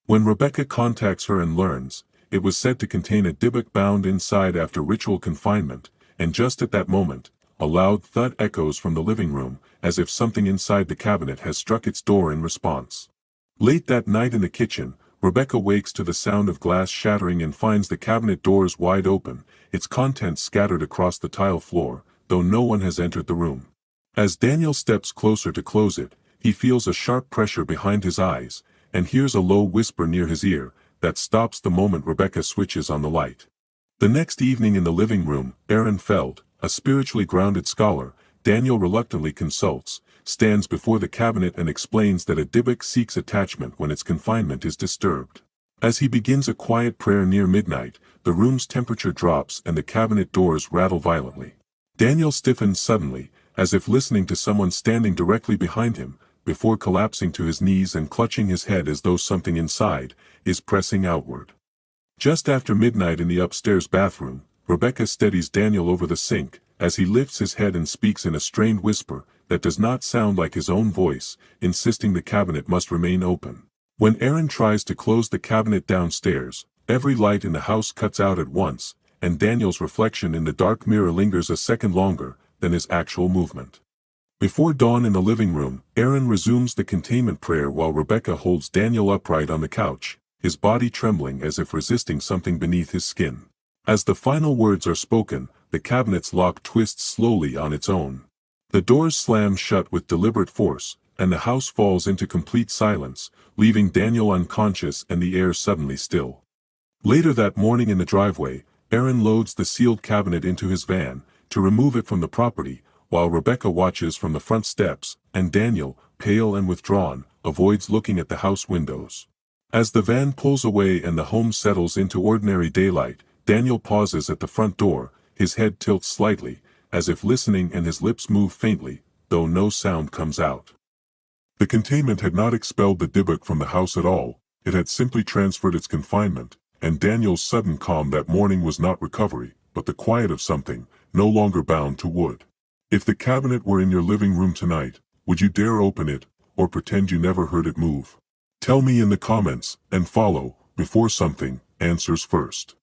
When Rebecca contacts her and learns, it was said to contain a Dybbuk bound inside after ritual confinement, and just at that moment, a loud thud echoes from the living room, as if something inside the cabinet has struck its door in response. Late that night in the kitchen, Rebecca wakes to the sound of glass shattering and finds the cabinet doors wide open, its contents scattered across the tile floor, though no one has entered the room. As Daniel steps closer to close it, he feels a sharp pressure behind his eyes, and hears a low whisper near his ear, that stops the moment Rebecca switches on the light. The next evening in the living room, Aaron Feld, a spiritually grounded scholar, Daniel reluctantly consults, stands before the cabinet and explains that a Dybbuk seeks attachment when its confinement is disturbed. As he begins a quiet prayer near midnight, the room's temperature drops and the cabinet doors rattle violently. Daniel stiffens suddenly, as if listening to someone standing directly behind him, before collapsing to his knees and clutching his head as though something inside is pressing outward. Just after midnight in the upstairs bathroom, Rebecca steadies Daniel over the sink, as he lifts his head and speaks in a strained whisper that does not sound like his own voice, insisting the cabinet must remain open. When Aaron tries to close the cabinet downstairs, every light in the house cuts out at once, and Daniel's reflection in the dark mirror lingers a second longer than his actual movement. Before dawn in the living room, Aaron resumes the containment prayer while Rebecca holds Daniel upright on the couch, his body trembling as if resisting something beneath his skin. As the final words are spoken, the cabinet's lock twists slowly on its own. The doors slam shut with deliberate force, and the house falls into complete silence, leaving Daniel unconscious and the air suddenly still. Later that morning in the driveway, Aaron loads the sealed cabinet into his van, to remove it from the property, while Rebecca watches from the front steps, and Daniel, pale and withdrawn, avoids looking at the house windows. As the van pulls away and the home settles into ordinary daylight, Daniel pauses at the front door, his head tilts slightly, as if listening, and his lips move faintly, though no sound comes out. The containment had not expelled the Dybbuk from the house at all, it had simply transferred its confinement, and Daniel's sudden calm that morning was not recovery, but the quiet of something, no longer bound to wood. If the cabinet were in your living room tonight, would you dare open it, or pretend you never heard it move? Tell me in the comments, and follow, before something answers first.